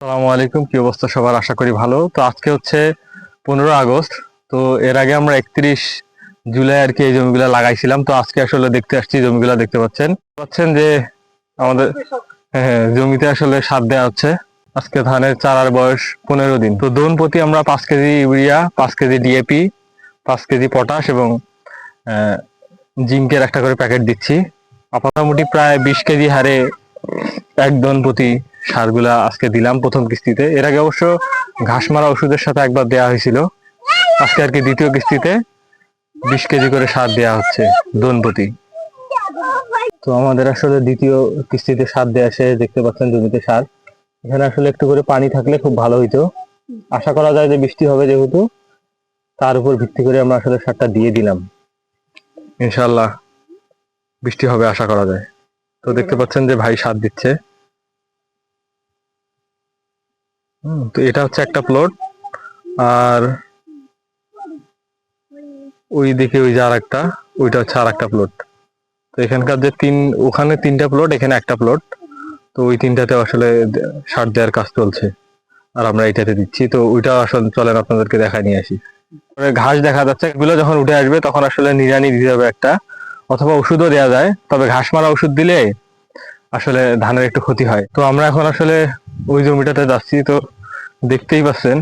আসসালামু আলাইকুম, কি অবস্থা সবার? আশা করি ভালো। তো আজকে হচ্ছে 15 আগস্ট। তো এর আগে আমরা 31 জুলাই আর কি এই জমিগুলো লাগাইছিলাম। তো আজকে আসলে দেখতে আসছি জমিগুলো, দেখতে পাচ্ছেন যে আমাদের জমিতে আসলে সার দেওয়া হচ্ছে। আজকে ধানের চারার বয়স 15 দিন। তো দোন প্রতি আমরা 5 KG urea, 5 KG DAP, 5 KG potash এবং জিঙ্কের একটা করে প্যাকেট দিচ্ছি। মোটামুটি প্রায় 20 কেজি হারে এক দন প্রতি সারগুলা আজকে দিলাম প্রথম কিস্তিতে। এর আগে অবশ্য ঘাস মারা ওষুধের সাথে একবার দেওয়া হয়েছিল। আজকে আর কি দ্বিতীয় কিস্তিতে 20 কেজি করে সার দেওয়া হচ্ছে দন প্রতি। তো আমাদের আসলে দ্বিতীয় কিস্তিতে সার দেওয়া শেষ। দেখতে পাচ্ছেন জমিতে সার। এখানে আসলে একটু করে পানি থাকলে খুব ভালো হইতো। আশা করা যায় যে বৃষ্টি হবে, যেহেতু তার উপর ভিত্তি করে আমরা আসলে সারটা দিয়ে দিলাম। ইনশাল্লাহ বৃষ্টি হবে আশা করা যায়। তো দেখতে পাচ্ছেন যে ভাই সার দিচ্ছে। তো এটা হচ্ছে একটা প্লট, আর ওই দিকে ওই যে আর একটা, ওইটা হচ্ছে আর একটা প্লট। তো এখানকার যে ওখানে 3টা প্লট, এখানে একটা প্লট। তো ওই 3টাতে আসলে সার দেওয়ার কাজ চলছে, আর আমরা এইটাতে দিচ্ছি। তো ওইটা আসলে চলেন আপনাদেরকে দেখায় নিয়ে আসি। ঘাস দেখা যাচ্ছে, এগুলো যখন উঠে আসবে তখন আসলে নিড়ানি দিতে হবে একটা, অথবা ওষুধও দেওয়া যায়। তবে ঘাস মারা ওষুধ দিলে আসলে ধানের একটু ক্ষতি হয়। তো আমরা এখন আসলে ওই জমিটাতে যাচ্ছি। তো দেখতেই পাচ্ছেন,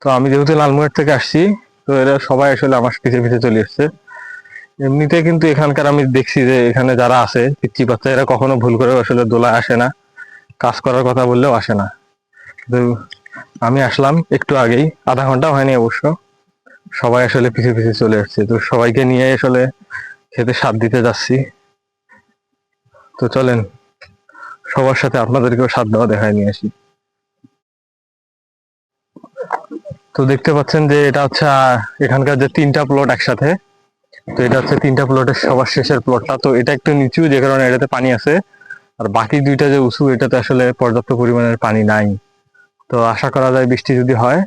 তো আমি যেহেতু লালমনিরহাট থেকে আসছি, তো এরা সবাই আসলে আমার পিছে পিছে চলে এসছে। এমনিতে কিন্তু এখানকার আমি দেখছি যে এখানে যারা আছে পিচ্চি বাচ্চা, এরা কখনো ভুল করে আসলে দোলায় আসে না, কাজ করার কথা বললেও আসে না। তো আমি আসলাম একটু আগেই, আধা ঘন্টা হয়নি অবশ্য। সবাই আসলে পিছে পিছে চলে আসছে। তো সবাইকে নিয়ে আসলে খেতে সাথ দিতে যাচ্ছি। তো চলেন সবার সাথে আপনাদেরকেও সাথ দেওয়া দেখায় নিয়ে আসি। তো দেখতে পাচ্ছেন যে এটা হচ্ছে এখানকার যে 3টা প্লট একসাথে। তো এটা হচ্ছে 3টা প্লটের সবার শেষের প্লটটা। তো এটা একটু নিচু, যে কারণে এটাতে পানি আছে। আর বাকি 2টা যে উঁচু, এটাতে আসলে পর্যাপ্ত পরিমাণের পানি নাই। তো আশা করা যায় বৃষ্টি যদি হয়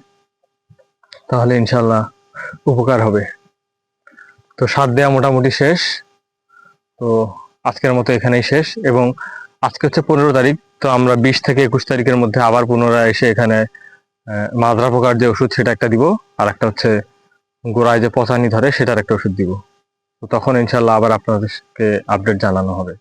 তাহলে ইনশাল্লাহ উপকার হবে। তো সার দেওয়া মোটামুটি শেষ। তো আজকের মতো এখানেই শেষ। এবং আজকে হচ্ছে 15 তারিখ। তো আমরা 20 থেকে 21 তারিখের মধ্যে আবার পুনরায় এসে এখানে মাজরা পোকার যে ওষুধ সেটা একটা দিব, আর একটা হচ্ছে গোড়ায় যে পচানি ধরে সেটার একটা ওষুধ দিব। তো তখন ইনশাল্লাহ আবার আপনাদেরকে আপডেট জানানো হবে।